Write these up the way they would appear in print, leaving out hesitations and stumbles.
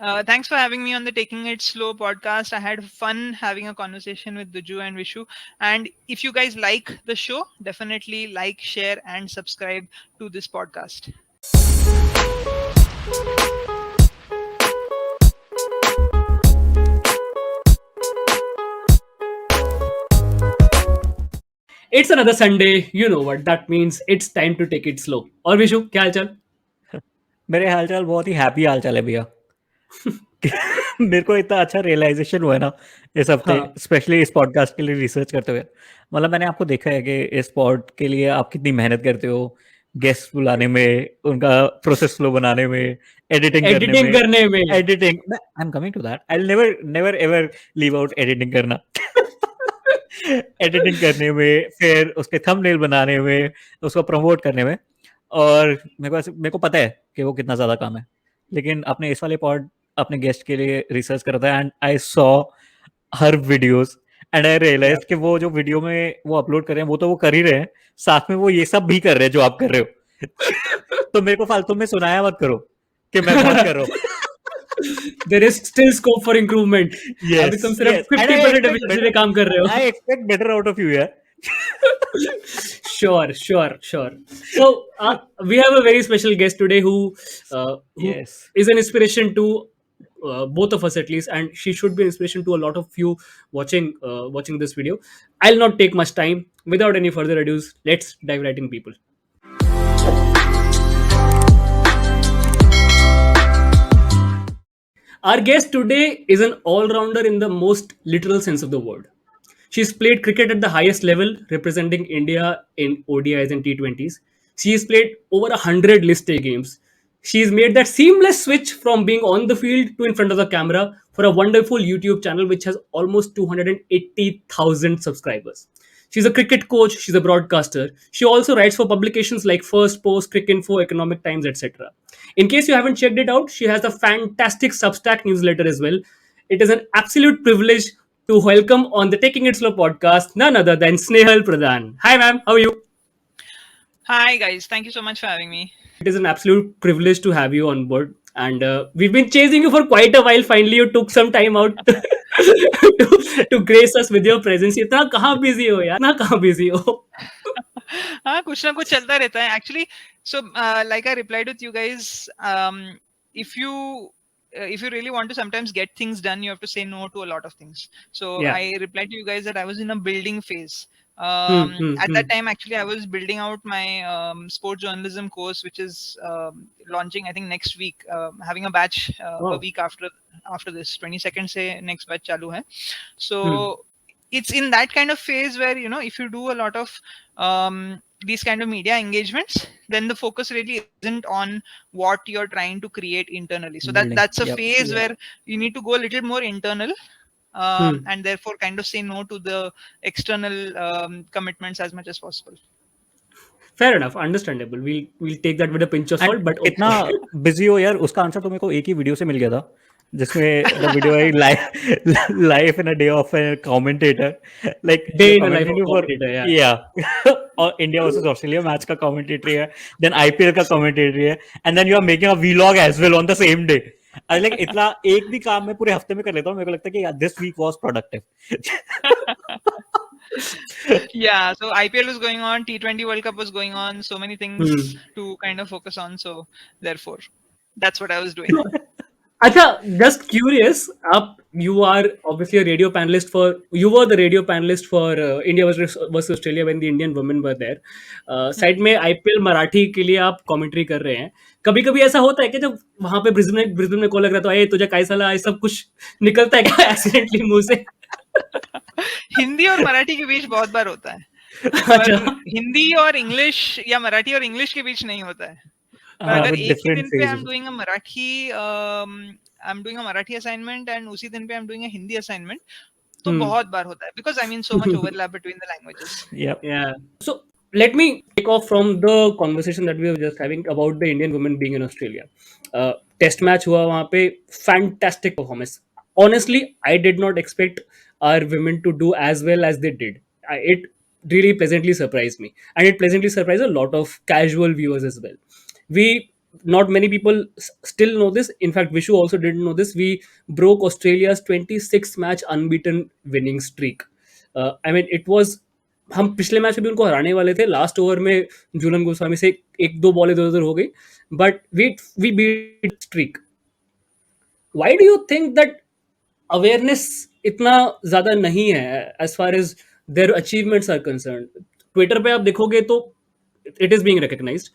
Thanks for having me on the Taking It Slow podcast. I had fun having a conversation with Duju and Vishu. And if you guys like the show, definitely like, share, and subscribe to this podcast. It's another Sunday. You know what that means. It's time to take it slow. और विशु क्या हालचाल? मेरे हालचाल बहुत ही happy हालचाल है भैया। मेरे को इतना अच्छा रियलाइजेशन हुआ है ना इस हफ्ते, हाँ स्पेशली इस पॉडकास्ट के लिए रिसर्च करते हुए। मतलब मैंने आपको देखा है कि इस पॉड के लिए आप कितनी मेहनत करते हो, गेस्ट बुलाने में, उनका प्रोसेस फ्लो बनाने में, एडिटिंग करने एडिटिंग में। करने में editing, I am coming to that. I never never ever leave out editing करना। एडिटिंग करने में, फिर उसके थंबनेल बनाने में, उसको प्रमोट करने में। और मेरे को पता है कि वो कितना ज़्यादा काम है, लेकिन अपने इस वाले पॉड अपने गेस्ट के लिए रिसर्च कर रहा था and I saw her videos and I Yeah. Realise कि वो जो वीडियो में वो अपलोड कर रहे हैं वो तो वो कर ही रहे हैं, साथ में वो ये सब भी कर रहे हैं जो आप कर रहे हो। तो मेरे को फालतू में सुनाया मत करो कि मैं बहुत कर रहा हूँ। There is still scope for improvement. अभी तुम यस सिर्फ यस, एंड 50% efficiency पे काम कर रहे हो. I expect better out of you यार। Sure. So we have a very special guest today who yes is an inspiration to both of us at least, and she should be an inspiration to a lot of you watching this video. I'll not take much time. Without any further ado, let's dive right in, people. Our guest today is an all-rounder in the most literal sense of the word. She's played cricket at the highest level, representing India in ODIs and T20s. She's played over 100 list A games. She's made that seamless switch from being on the field to in front of the camera for a wonderful YouTube channel which has almost 280,000 subscribers. She's a cricket coach, she's a broadcaster. She also writes for publications like First Post, Cricinfo, Economic Times, etc. In case you haven't checked it out, she has a fantastic Substack newsletter as well. It is an absolute privilege to welcome on the Taking It Slow podcast none other than Snehal Pradhan. Hi, ma'am. How are you? Hi, guys. Thank you so much for having me. It is an absolute privilege to have you on board. And we've been chasing you for quite a while. Finally, you took some time out to grace us with your presence. इतना कहाँ busy हो यार? इतना कहाँ busy हो? हाँ, कुछ ना कुछ चलता रहता है. Actually, so like I replied with you guys, if you really want to sometimes get things done, you have to say no to a lot of things. So Yeah. I replied to you guys that I was in a building phase. At Hmm. that time, actually, I was building out my sports journalism course, which is launching, I think, next week. Having a batch a Wow. week after this, 22nd say next batch chalu hai. Hmm. So it's in that kind of phase where, if you do a lot of these kind of media engagements, then the focus really isn't on what you're trying to create internally. So building, that's a yup. phase Yeah. where you need to go a little more internal, Hmm. and therefore kind of say no to the external commitments as much as possible. Fair enough. Understandable. We'll take that with a pinch of and salt, but इतना okay. Busy हो यार, उसका answer तो मेरे को एक ही video से मिल गया था, जिसमें द वीडियो है life in a day of a commentator, like Day you in the life of commentating a for, commentator. Yeah. या, और इंडिया वर्सेस ऑस्ट्रेलिया मैच का कमेंटेटरी है, देन आईपीएल का कमेंटेटरी है, and then you are making a vlog as well on the same day. I like इतना एक भी काम मैं पूरे हफ्ते में कर लेता हूँ, मेरे को लगता है कि this week was productive. Yeah, so IPL was going on, T20 World Cup was going on, so many things Hmm. to kind of focus on. So therefore, that's what I was doing. Acha, just curious. You are obviously a radio panelist for. You were the radio panelist for India versus Australia when the Indian women were there. Side में IPL Marathi के लिए आप commentary कर रहे हैं. कभी कभी ऐसा होता है कि जब वहां पे ब्रिस्बेन में कॉल लग रहा है तो तुझे कैसा लगा, ये सब कुछ निकलता है क्या एक्सीडेंटली मुंह से? हिंदी और मराठी के बीच बहुत बार होता है, अच्छा. पर हिंदी और इंग्लिश या मराठी और इंग्लिश के बीच नहीं होता है. पर हाँ. अगर विद एक ही डिफरेंट दिन पे phases. I am doing a Marathi assignment and उसी दिन पे I am doing a Hindi assignment, तो Hmm. बहुत बार होता है, because I mean so much overlap between the languages. Yup. Yeah. So let me take off from the conversation that we were just having about the Indian women being in Australia. Test match हुआ वहाँ पे, fantastic performance. Honestly, I did not expect our women to do as well as they did. It really pleasantly surprised me, and it pleasantly surprised a lot of casual viewers as well. We not many people still know this. In fact, Vishu also didn't know this. We broke Australia's 26 match unbeaten winning streak. I mean, it was, हम पिछले match में भी उनको हराने वाले थे, last over में झूलन गोस्वामी से एक दो बॉल इधर उधर हो गई, but we beat streak. Why do you think that awareness इतना ज्यादा नहीं है as far as their achievements are concern? Twitter पे आप देखोगे तो it is being recognized,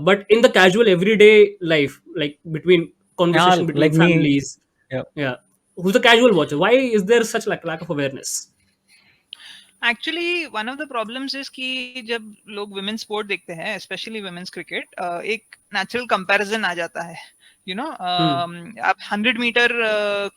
but in the casual everyday life, like between Yeah, conversation between like me. families, Yeah. yeah, who's a casual watcher, why is there such lack of awareness? Actually one of the problems is कि जब लोग women sport देखते हैं, specially women's cricket, एक natural comparison आ जाता है. You know, आप 100 metre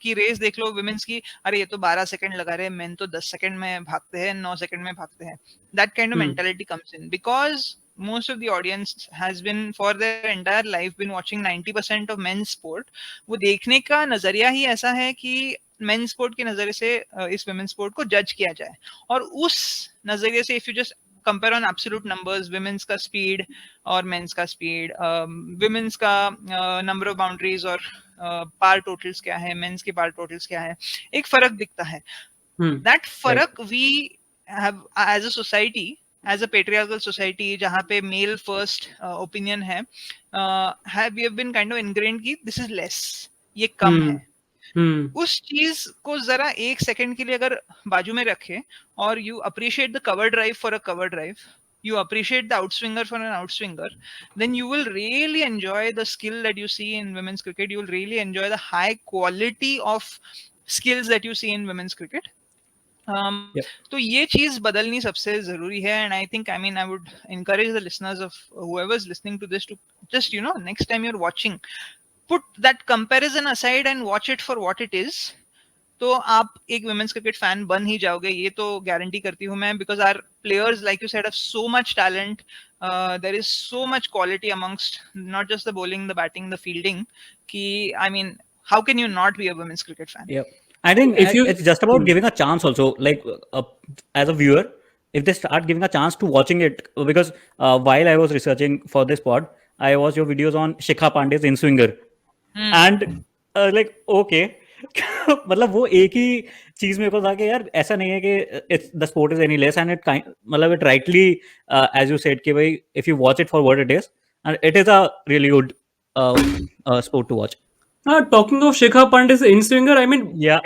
की रेस देख लो वुमेन्स की, अरे ये तो 12 सेकंड लगा रहे हैं, मेन तो 10 सेकंड में भागते हैं, 9 सेकंड में भागते हैं. That kind of Hmm. Mentality comes in because most of the audience has been for their entire life been watching 90% of men's sport. वो देखने का नजरिया ही ऐसा है कि मेन स्पोर्ट के नजरिए से इस वुमेन स्पोर्ट को जज किया जाए. और उस नजरिए से if you just compare on absolute numbers, women's का स्पीड और मेंस का स्पीड, वुमेन्स का नंबर ऑफ बाउंड्रीज और पार टोटल्स क्या है, मेंस के पार टोटल्स क्या है, एक फर्क दिखता है. Hmm. That Right. फर्क we have as a society, as a patriarchal society जहाँ पे मेल फर्स्ट ओपिनियन है, we have been kind of ingrained कि दिस इज लेस, ये कम Hmm. है. Hmm. उस चीज को जरा एक सेकंड के लिए अगर बाजू में रखे और you appreciate the cover drive for a cover drive, you appreciate the outswinger for an outswinger, then you will really enjoy the skill that you see in women's cricket. You will really enjoy the high quality of skills that you see in women's cricket. Yep. तो ये चीज बदलनी सबसे जरूरी है. And I think, I mean, I would encourage the listeners of whoever is listening to this to just, you know, next time you're watching, put that comparison aside and watch it for what it is. तो आप एक women's cricket fan बन ही जाओगे, ये तो guarantee करती हूँ मैं, because are players, like you said, have so much talent. There is so much quality amongst not just the bowling, the batting, the fielding, कि I mean, how can you not be a women's cricket fan? Yeah, I think If you it's just about giving a chance also. Like as a viewer, if they start giving a chance to watching it, because while I was researching for this pod, I watched your videos on Shikha Pandey's in swinger, and like okay, मतलब वो एक ही चीज मेरे को था कि यार ऐसा नहीं है कि it's the sport is any less, and it kind मतलब it rightly as you said कि भाई if you watch it for what it is, and it is a really good sport to watch. talking of Shikha Pandey's in swinger, I mean, Yeah.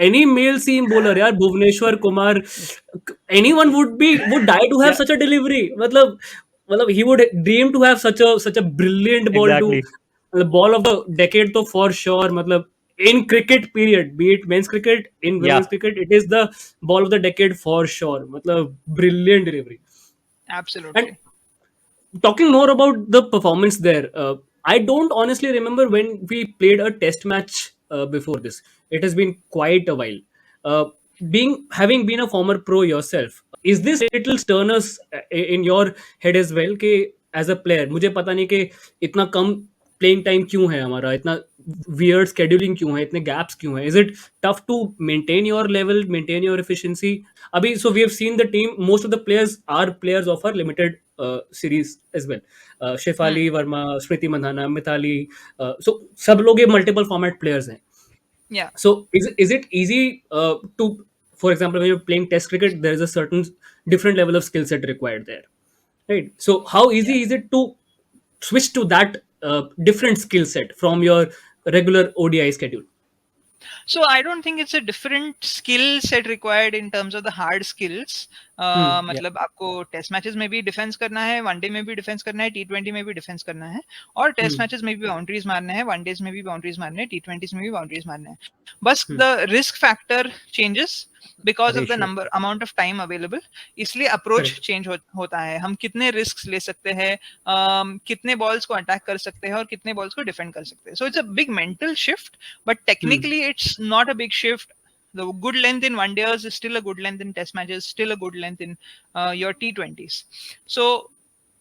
any male seam bowler, यार, Bhuvneshwar Kumar, anyone would die to have Yeah. such a delivery. मतलब he would dream to have such a brilliant ball to Exactly. the ball of the decade, तो for sure. मतलब in cricket period, be it men's cricket, in Yeah. women's cricket, it is the ball of the decade for sure. मतलब brilliant delivery. And Absolutely. talking more about the performance there, I don't honestly remember when we played a test match before this. It has been quite a while. uh, being having been a former pro yourself, is this little sterness in your head as well कि as a player मुझे पता नहीं कि इतना कम playing time क्यों है हमारा, इतना वियर्ड स्केड्यूलिंग क्यों है, इतने गैप्स क्यों है, is it tough to maintain your level, maintain your efficiency? अभी so we have seen the team, most of the players are players of our limited series as well. Shafali Verma, Smriti Mandhana, Mithali, so सब लोग ये multiple format players हैं. Yeah. So is it easy to, for example, when you're playing test cricket, there is a certain different level of skill set required there, right? So how easy Yeah. is it to switch to that different skill set from your regular ODI schedule? So I don't think it's a different skill set required in terms of the hard skills. Yeah. मतलब आपको test matches में भी defence करना है, one day में भी defence करना है, T20 में भी डिफेंस करना है, और टेस्ट मैचेस में भी बाउंड्रीज मारना है, वनडेज में भी बाउंड्रीज मारना है, T20s में भी बाउंड्रीज मारना है. बस the risk factor changes because of the Ratio. Number amount of time available. इसलिए अप्रोच Correct. चेंज होता है. हम कितने रिस्क ले सकते हैं, कितने बॉल्स को अटैक कर सकते हैं और कितने बॉल्स को डिफेंड कर सकते हैं. So it's a big mental shift, but technically it's not a big shift. The good length in one days is still a good length in test matches, still a good length in your T20s. So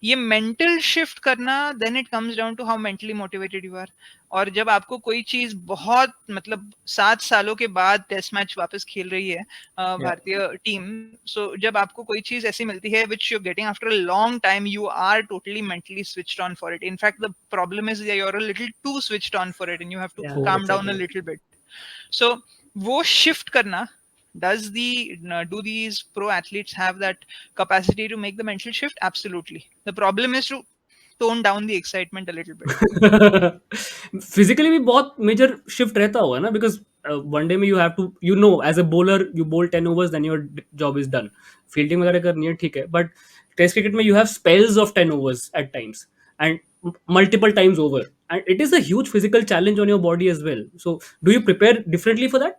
ये mental shift करना, then it comes down to how mentally motivated you are. और जब आपको कोई चीज बहुत मतलब 7 सालों के बाद टेस्ट मैच वापस खेल रही है Yeah. भारतीय टीम, सो जब आपको कोई चीज ऐसी मिलती है which you getting after a long time, you are totally mentally switched on for it. In fact the problem is you are a little too switched on for it and you have to Yeah. Calm down a Exactly. Little bit. So वो shift करना, do these pro athletes have that capacity to make the mental shift? Absolutely. The problem is to tone down the excitement a little bit. Physically भी बहुत major shift रहता होगा ना, because one day में you have to, you know, as a bowler you bowl 10 overs, then your job is done. Fielding वगैरह करनी है ठीक है, बट टेस्ट क्रिकेट में you have spells of 10 overs at times and multiple times over, and it is a huge physical challenge on your body as well. So do you prepare differently for that?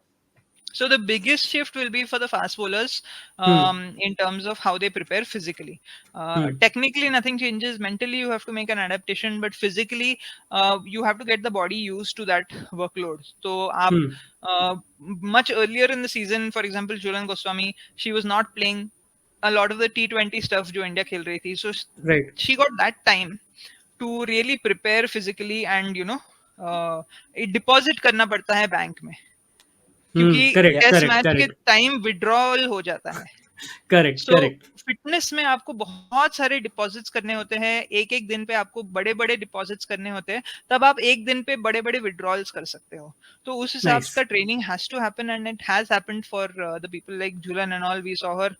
So the biggest shift will be for the fast bowlers Hmm. in terms of how they prepare physically. Hmm. Technically, nothing changes. Mentally, you have to make an adaptation, but physically, you have to get the body used to that workload. So, Hmm. much earlier in the season, for example, Julian Goswami, she was not playing a lot of the T20 stuff जो India खेल रही थी. So Right. she got that time to really prepare physically and it deposit करना पड़ता है bank में, Hmm. क्योंकि Correct. Test Correct. Match के Correct. टाइम विड्रॉल हो जाता है. Correct. सो Correct. फिटनेस में आपको बहुत सारे डिपॉजिट्स करने होते हैं, एक एक दिन पे आपको बड़े बड़े डिपॉजिट्स करने होते हैं, तब आप एक दिन पे बड़े बड़े विड्रॉल्स कर सकते हो. तो उस हिसाब का Nice. Training has to happen and it has happened for the people like Jhulan and all. We saw her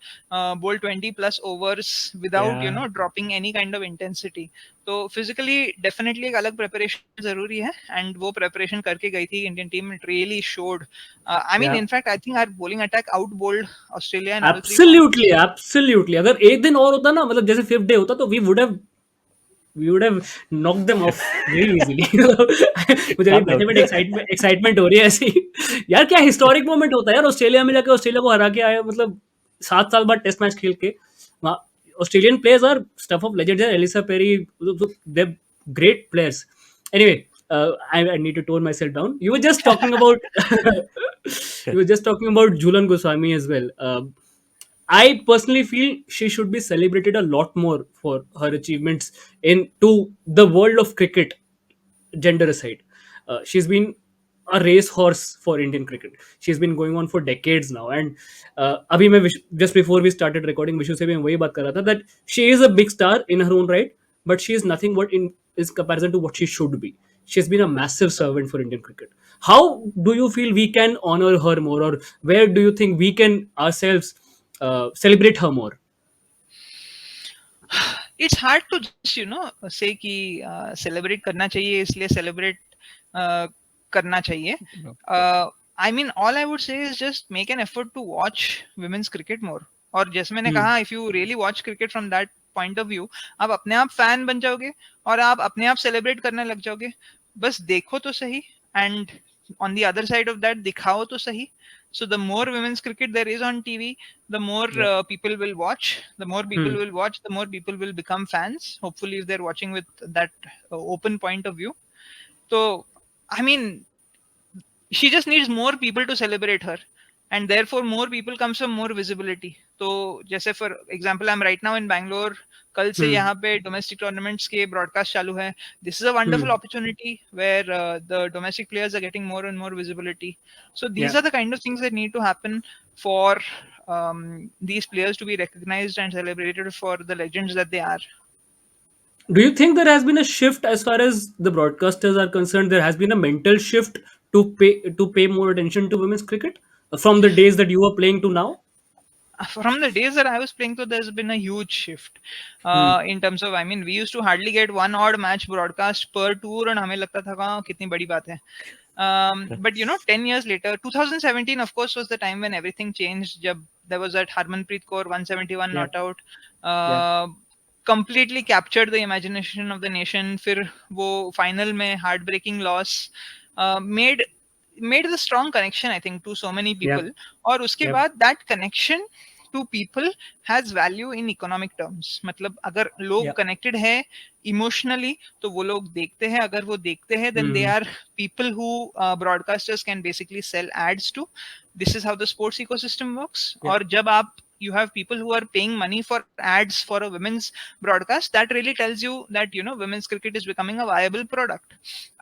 bowl 20+ overs without Yeah. Dropping any kind of intensity. तो फिजिकली डेफिनेटली एक अलग प्रिपरेशन जरूरी है, एंड वो preparation करके गई थी Indian team. It really showed. I mean Yeah. In fact I think our bowling attack out bowled Australia in all 3 formats. Absolutely, absolutely. अगर एक दिन और होता ना, मतलब जैसे फिफ्थ डे होता, तो we would have knock them off very easily. मुझे अभी Calm बैठे down. बैठे एक्साइटमेंट हो रही है ऐसी. यार क्या हिस्टोरिक मोमेंट होता है यार, ऑस्ट्रेलिया में जाके ऑस्ट्रेलिया को हरा के आया, मतलब 7 साल बाद टेस्ट मैच खेल के. वहाँ Australian players are stuff of legends है. Ellyse Perry, they great players. Anyway, I need to tone myself down. You were just talking about you were just talking about Julan Goswami as well. I personally feel she should be celebrated a lot more for her achievements into the world of cricket, gender aside. She's been a racehorse for Indian cricket. She's been going on for decades now. And अभी मैं just before we started recording, Vishu से भी मैं वही बात कर रहा था that she is a big star in her own right, but she is nothing what in is comparison to what she should be. She's been a massive servant for Indian cricket. How do you feel we can honor her more, or where do you think we can ourselves celebrate her more? It's hard to just say कि celebrate करना चाहिए इसलिए celebrate करना चाहिए. I mean, all I would say is just make an effort to watch women's cricket more. और जैसे मैंने कहा, if you really watch cricket from that point of view, आप अपने आप फैन बन जाओगे और आप अपने आप सेलिब्रेट करने लग जाओगे. बस देखो तो सही, and on the other side of that दिखाओ तो सही. So the more women's cricket there is on TV, the more Yeah. people will watch. The more people will watch, the more people will become fans. Hopefully, if they're watching with that open point of view. So, I mean, she just needs more people to celebrate her, and therefore more people comes from more visibility. तो जैसे for example, I'm right now in Bangalore. कल से यहाँ पे domestic tournaments के broadcast चालू है. This is a wonderful opportunity where the domestic players are getting more and more visibility. So these Yeah. are the kind of things that need to happen for these players to be recognized and celebrated for the legends that they are. Do you think there has been a shift as far as the broadcasters are concerned? There has been a mental shift to pay more attention to women's cricket from the days that you were playing to now? From the days that I was playing, so there's been a huge shift in terms of, I mean, we used to hardly get one odd match broadcast per tour, and हमें लगता था हाँ कितनी बड़ी बात है. But 10 years later, 2017 of course was the time when everything changed. जब there was that Harmanpreet Kaur 171 Yeah. not out, Yeah. completely captured the imagination of the nation. फिर वो final में heartbreaking loss made the strong connection, I think, to so many people. Yep. और उसके Yep. बाद that connection to people has value in economic terms. मतलब अगर लोग Yep. connected है emotionally, तो वो लोग देखते हैं. अगर वो देखते हैं, then they are people who broadcasters can basically sell ads to. This is how the sports ecosystem works. Yep. और जब आप you have people who are paying money for ads for a women's broadcast, that really tells you that women's cricket is becoming a viable product.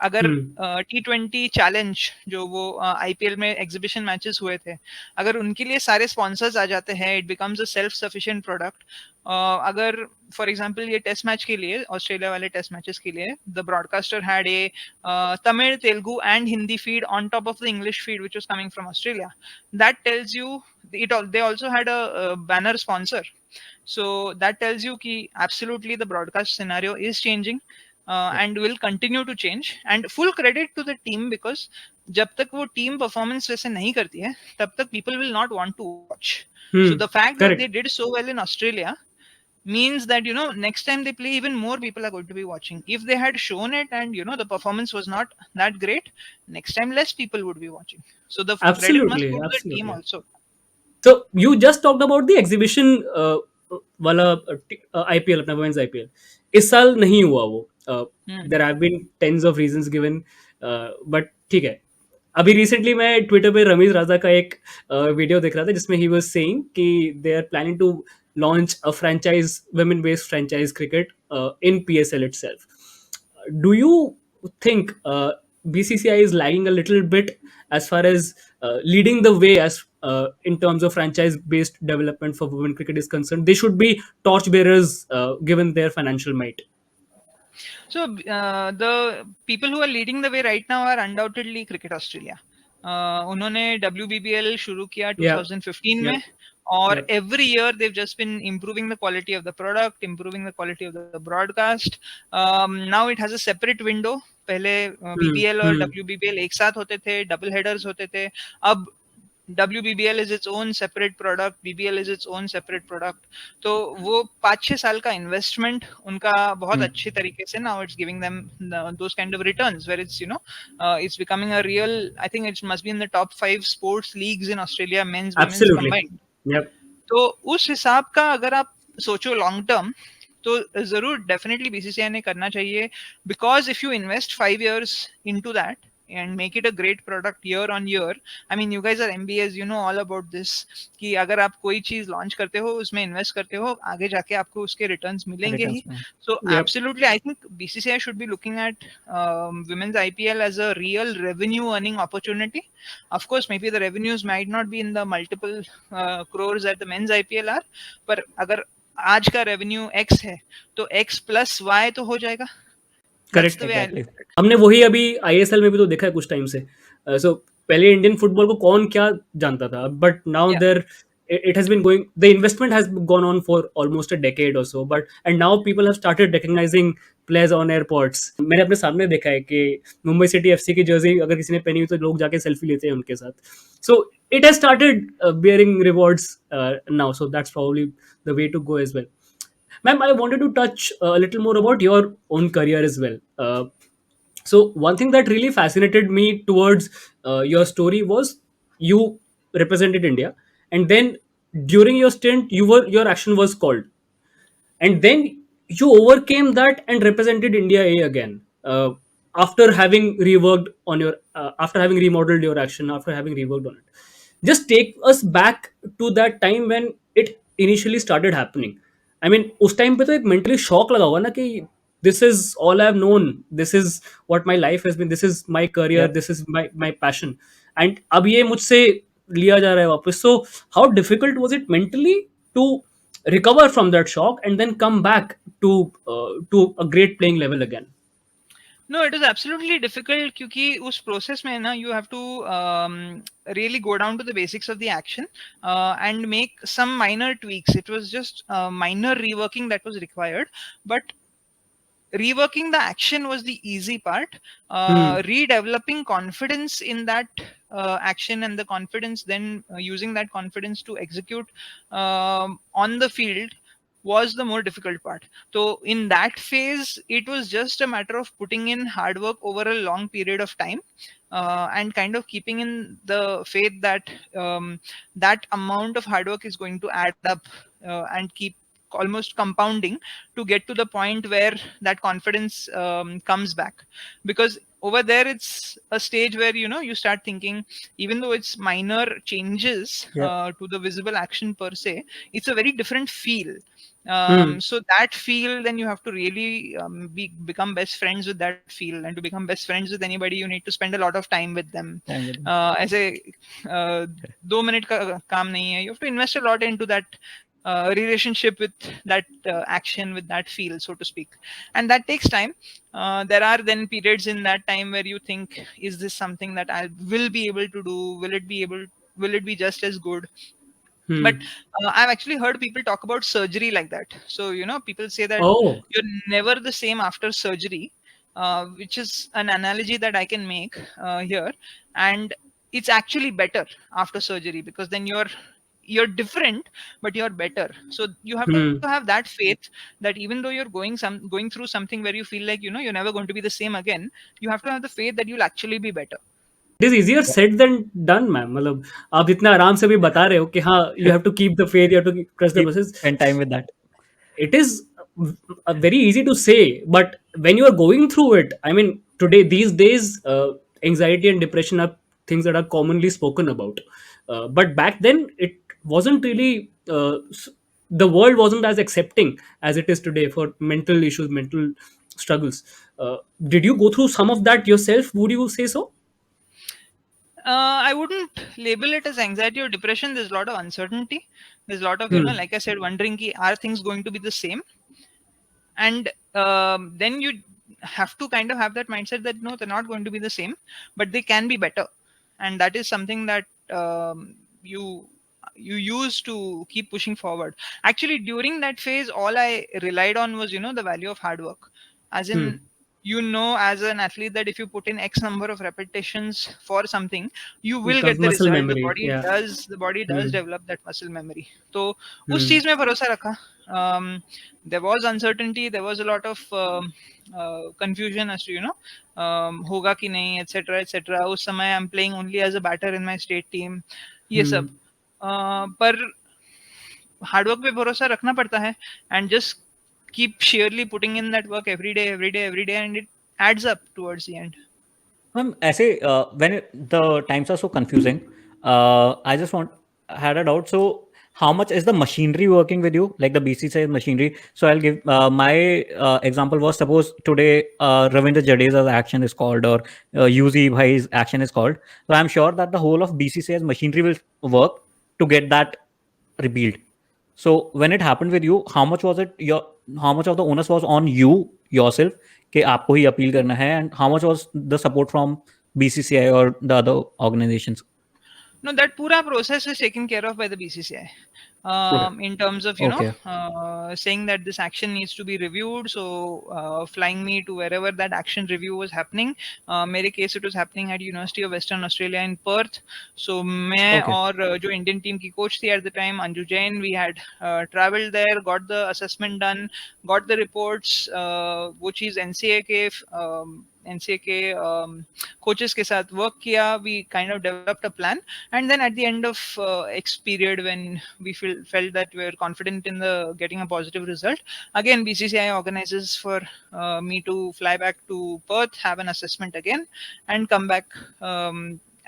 अगर Hmm. T20 challenge जो वो IPL में exhibition matches हुए थे, अगर उनके लिए सारे स्पॉन्सर्स आ जाते हैं, it becomes a self sufficient product. अगर फॉर एग्जांपल ये टेस्ट मैच के लिए, ऑस्ट्रेलिया वाले टेस्ट मैचेस के लिए, the broadcaster had a Tamil, Telugu, and Hindi feed on top of the English feed, which was coming from Australia. That tells you they also had a banner sponsor. So that tells you कि absolutely the broadcast scenario is changing and will continue to change. And full credit to the team, because जब तक वो team performance वैसे नहीं करती है, तब तक people will not want to watch. So Hmm. the fact that they Correct. did so well in Australia means that next time they play, even more people are going to be watching. If they had shown it and the performance was not that great, next time less people would be watching. So the credit must Absolutely. go to the team Absolutely. also. So you just talked about the exhibition वाला IPL, अपना women's IPL इस साल नहीं हुआ वो. Hmm. There have been tens of reasons given, but ठीक है. अभी रिसेंटली मैं ट्विटर पे रमीज राजा का एक वीडियो देख रहा था जिसमें ही वाज सेइंग कि they are planning to launch a franchise, women based franchise cricket in PSL itself. Do you think BCCI is lagging a little bit as far as leading the way as in terms of franchise-based development for women cricket is concerned? They should be torchbearers given their financial might. So the people who are leading the way right now are undoubtedly Cricket Australia. उन्होंने WBBL शुरू किया Yeah. 2015 में, Yep. और Yep. every year they've just been improving the quality of the product, improving the quality of the broadcast. Now it has a separate window. पहले Hmm. BBL और Hmm. WBBL एक साथ होते थे, डबल हेडर्स होते थे. अब WBBL is its own separate product, BBL is its own separate product. तो वो 5-6 साल का इन्वेस्टमेंट उनका बहुत Hmm. अच्छे तरीके से now it's giving them those kind of returns where it's it's becoming a real, I think it must be in the top 5 sports leagues in Australia, men's women's Absolutely. combined. Yep. तो उस हिसाब का अगर आप सोचो long term, तो जरूर definitely BCCI ने करना चाहिए, because if you invest 5 years into that and make it a great product year on year. I mean, you guys are MBAs, you know all about this, कि अगर आप कोई चीज लॉन्च करते हो, उसमें इन्वेस्ट करते हो, आगे जाके आपको उसके रिटर्न्स मिलेंगे ही. Returns में. So Yep. absolutely, I think BCCI should be looking at women's IPL as a real revenue earning opportunity. Of course, maybe the revenues might not be in the multiple crores that the men's IPL are, पर अगर आज का revenue X है, तो X plus Y तो हो जाएगा. That's correct. the way I Exactly. look at it. हमने वही अभी आईएसएल में भी तो देखा है कुछ टाइम से. सो पहले इंडियन फुटबॉल को कौन क्या जानता था, but now Yeah. There it has been going, the investment has gone on for almost a decade or so, but and now people have started recognizing players on airports. मैंने अपने सामने देखा है कि मुंबई सिटी एफसी की Jersey अगर किसी ने पहनी हुई तो लोग जाके सेल्फी लेते हैं उनके साथ. So it has started bearing rewards now, so that's probably the way to go as well. Ma'am, I wanted to touch a little more about your own career as well. So one thing that really fascinated me towards your story was you represented India, and then during your stint, your action was called, and then you overcame that and represented India A again, after having reworked on your after having remodeled your action, after having reworked on it. Just take us back to that time when it initially started happening. I mean, उस time पे तो एक mentally shock लगा होगा ना कि this is all I've known, this is what my life has been, this is my career, Yep. this is my passion, and अब ये मुझसे लिया जा रहा है वापस. So how difficult was it mentally to recover from that shock and then come back to a great playing level again? No, it is absolutely difficult क्योंकि उस process में ना you have to really go down to the basics of the action and make some minor tweaks. It was just minor reworking that was required, but reworking the action was the easy part. Hmm. Redeveloping confidence in that action, and the confidence, then using that confidence to execute on the field, was the more difficult part. So in that phase, it was just a matter of putting in hard work over a long period of time, and kind of keeping in the faith that that amount of hard work is going to add up and keep almost compounding to get to the point where that confidence comes back. Because over there it's a stage where you start thinking, even though it's minor changes Yeah. to the visible action per se, it's a very different feel. Hmm. So that feel, then you have to really become best friends with that feel, and to become best friends with anybody you need to spend a lot of time with them. Time with them. ऐसे 2 minute का काम नहीं है. You have to invest a lot into that relationship with that action, with that feel, so to speak, and that takes time. There are then periods in that time where you think, is this something that I will be able to do? Will it be just as good? But Hmm. I've actually heard people talk about surgery like that. So people say that Oh, you're never the same after surgery, which is an analogy that I can make here. And it's actually better after surgery, because then you're different, but you're better. So you have to have hmm. that faith that even though you're going through something where you feel like you're never going to be the same again, you have to have the faith that you'll actually be better. It is easier said than done, ma'am. मतलब आप इतना आराम से भी बता रहे हो कि हाँ, you have to keep the faith, you have to trust the Keep process. spend time with that. It is very easy to say, but when you are going through it, I mean, today, these days, anxiety and depression are things that are commonly spoken about. But back then, it wasn't really, the world wasn't as accepting as it is today for mental issues, mental struggles. Did you go through some of that yourself? Would you say so? I wouldn't label it as anxiety or depression. There's a lot of uncertainty. There's a lot of, Hmm. like I said, wondering, are things going to be the same? And then you have to kind of have that mindset that no, they're not going to be the same, but they can be better. And that is something that you use to keep pushing forward. Actually, during that phase, all I relied on was the value of hard work. As in, Hmm. as an athlete, that if you put in x number of repetitions for something, you It will comes get the muscle result. memory. Yeah. The body does Hmm. develop that muscle memory. So उस Hmm. चीज में भरोसा रखा. There was uncertainty, there was a lot of confusion as to होगा कि नहीं, etc etc. उस समय I'm playing only as a batter in my state team, ये सब. Hmm. पर हार्डवर्क पे भरोसा रखना पड़ता है, and just keep sheerly putting in that work every day, every day, every day, and it adds up towards the end. ऐसे when the times are so confusing, I just had a doubt. So, how much is the machinery working with you, like the BCCI machinery? So, I'll give my example was, suppose today Ravindra Jadeja's action is called, or UZ Bhai's action is called. So, I'm sure that the whole of BCCI's machinery will work to get that repealed. So when it happened with you, how much was it your, how much of the onus was on you yourself कि आपको ही appeal करना है, and how much was the support from BCCI or the other organizations? No, that pura process is taken care of by the BCCI. Okay. In terms of Okay. saying that this action needs to be reviewed, so flying me to wherever that action review was happening. मेरे case it was happening at University of Western Australia in Perth. So मैं Okay. और जो Indian team की coach थी at the time, Anju Jain, we had traveled there, got the assessment done, got the reports, वो चीज NCA के coaches के साथ work किया. We kind of developed a plan, and then at the end of X period, when we felt that we were confident in the getting a positive result, again BCCI organizes for me to fly back to Perth, have an assessment again, and come back,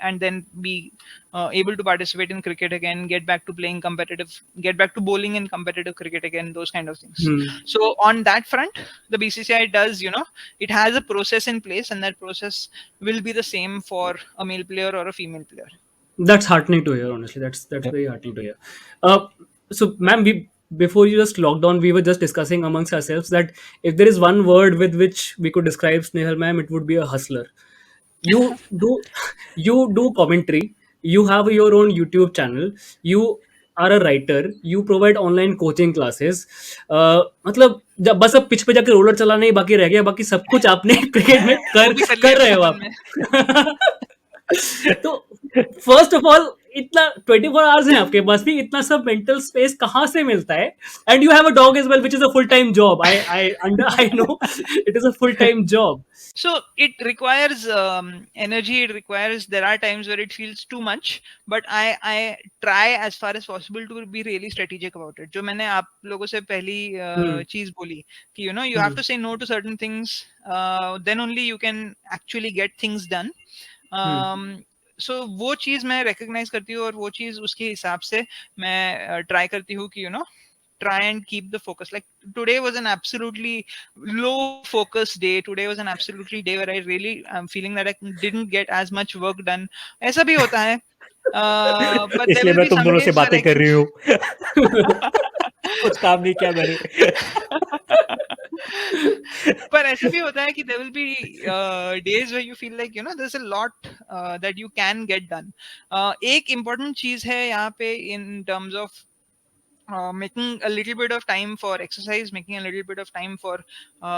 and then be able to participate in cricket again, get back to playing competitive, get back to bowling in competitive cricket again, those kind of things. Hmm. So on that front, the BCCI does, it has a process in place, and that process will be the same for a male player or a female player. That's heartening to hear. Honestly, that's Yep. very heartening to hear. So, ma'am, we before you just logged on, we were just discussing amongst ourselves that if there is one word with which we could describe Snehal, ma'am, it would be a hustler. You do, you do commentary. You have your own YouTube channel. You are a writer. You provide online coaching classes. मतलब जब बस अब pitch पे जाके roller चलाना ही बाकी रह गया, बाकी सब कुछ आपने क्रिकेट में वो कर भी कर लिया कर रहे हो बचपन में. आप. तो फर्स्ट ऑफ ऑल, इतना 24 आवर्स है आपके पास भी, इतना सब मेंटल स्पेस कहाँ से मिलता है? And you have a dog as well which is a full time job. I know it is a full time job. So it requires energy, it requires, there are times where it feels too much, but I try as far as possible to be really strategic about it. जो मैंने आप लोगों से पहली हम्म. चीज बोली कि you have to say no to certain things, then only you can actually get things done. हम्म. सो वो चीज मैं रिकग्नाइज करती हूँ, और वो चीज उसके हिसाब से मैं ट्राई करती हूँ कि try and keep the focus. Like today was an absolutely low focus day. Today was an absolutely day where I really am feeling that I didn't get as much work done. ऐसा भी होता है. But there इसलिए will मैं be तुम some दोनों से days where बातें I कर can. रही हूँ. कुछ काम नहीं किया मैंने. पर ऐसा भी होता है कि there will be days where you feel like there's a lot that you can get done. एक important चीज है यहाँ पे in terms of making a little bit of time for exercise, making a little bit of time for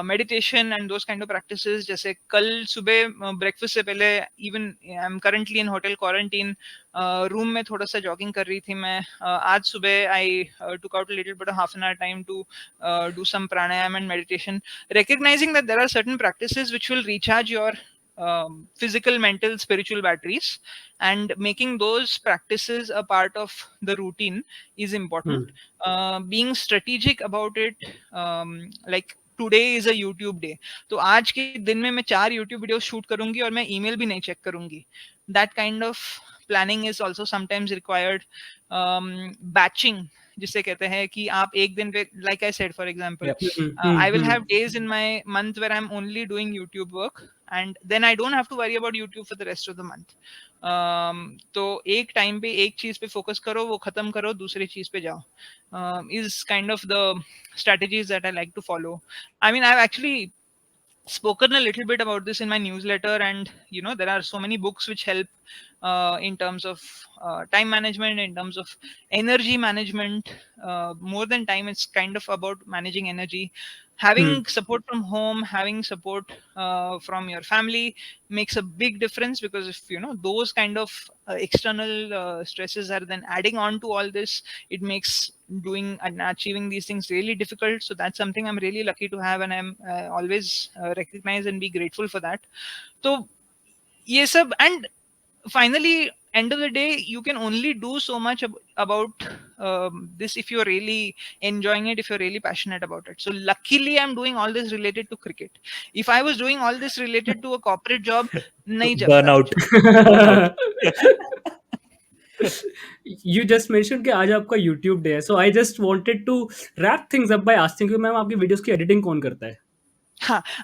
meditation and those kind of practices. जैसे कल सुबह breakfast से पहले, even I'm currently in hotel quarantine, room में थोड़ा सा jogging कर रही थी मैं. आज सुबह I took out a little bit of half an hour time to do some pranayam and meditation, recognizing that there are certain practices which will recharge your physical, mental, spiritual batteries, and making those practices a part of the routine is important. Hmm. Being strategic about it, like today is a YouTube day, तो आज के दिन में मैं 4 YouTube video shoot करूंगी और मैं email भी नहीं चेक करूंगी. That kind of planning is also sometimes required. Batching जिसे कहते हैं कि आप एक दिन पे, like I said for example, Yep. Hmm. I will hmm. have days in my month where I'm only doing YouTube work, and then I don't have to worry about YouTube for the rest of the month. तो एक time पे एक चीज पे focus करो, वो खत्म करो, दूसरी चीज पे जाओ. Is kind of the strategies that I like to follow. I mean, I've actually spoken a little bit about this in my newsletter, and there are so many books which help in terms of time management, in terms of energy management. More than time, it's kind of about managing energy. Hmm. Having support from home, having support from your family makes a big difference, because if those kind of external stresses are then adding on to all this, it makes doing and achieving these things really difficult. So that's something I'm really lucky to have, and I'm always recognize and be grateful for that. So ये सब, and finally, end of the day, you can only do so much about this if you're really enjoying it, if you're really passionate about it. So luckily I'm doing all this related to cricket. If I was doing all this related to a corporate job, nahi चलता. Burnout. Burnout. You just mentioned कि आज आपका YouTube day है, so I just wanted to wrap things up by asking you, ma'am आपकी videos की editing कौन करता है?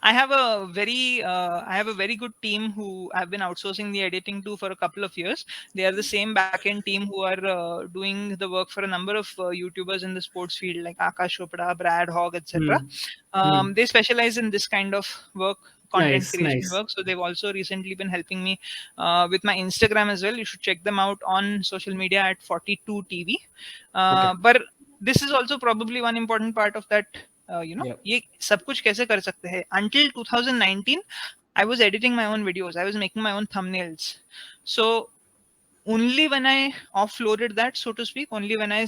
I have a very good team who I've been outsourcing the editing to for a couple of years. They are the same backend team who are doing the work for a number of YouTubers in the sports field, like Akash Chopra, Brad Hogg, etc. Hmm. Hmm. They specialize in this kind of work, content Nice, creation nice. work. So they've also recently been helping me with my Instagram as well. You should check them out on social media at 42 TV. Okay. But this is also probably one important part of that. Yep. ये सब कुछ कैसे कर सकते हैं. Until 2019, I was editing my own videos. I was making my own thumbnails. So only when I offloaded that, so to speak, only when I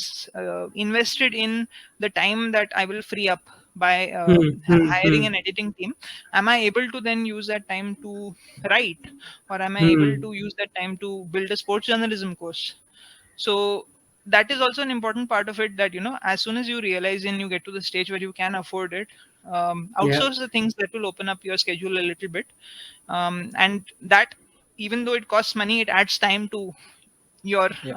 invested in the time that I will free up by hmm. Hmm. hiring hmm. an editing team, am I able to then use that time to write, or am I able hmm. to use that time to build a sports journalism course? So that is also an important part of it, that as soon as you realize and you get to the stage where you can afford it, Yeah. outsource the things that will open up your schedule a little bit. And that, even though it costs money, it adds time to your Yep.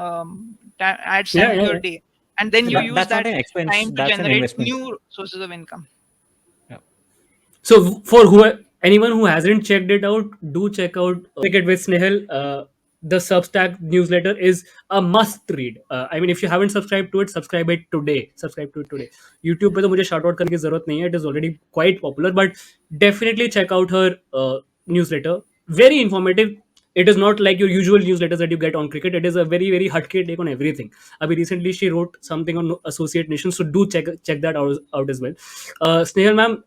adds Yeah. time to Yeah. your Yeah. day, and then you That, use That's not that an expense. time to That's an generate investment. new sources of income. Yep. so for anyone who hasn't checked it out, do check out Cricket with Snehal. The Substack newsletter is a must read. I mean, if you haven't subscribed to it, subscribe it today. Subscribe to it today. YouTube पे तो मुझे shout out करने की जरूरत नहीं है. It is already quite popular, but definitely check out her newsletter. Very informative. it is not like your usual newsletters that you get on cricket. It is a very very hatke take on everything. Abhi recently she wrote something on associate nations, so do check that out as well. Snehal ma'am,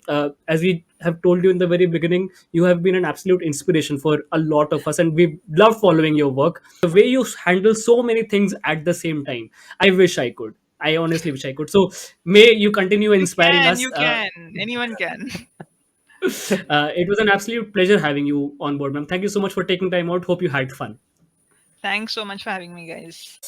as we have told you in the very beginning, you have been an absolute inspiration for a lot of us, and we love following your work. The way you handle so many things at the same time, I wish I could. I honestly wish I could. So may you continue You inspiring can, us. you can. Anyone can. It was an absolute pleasure having you on board, ma'am. Thank you so much for taking time out. Hope you had fun. Thanks so much for having me, guys.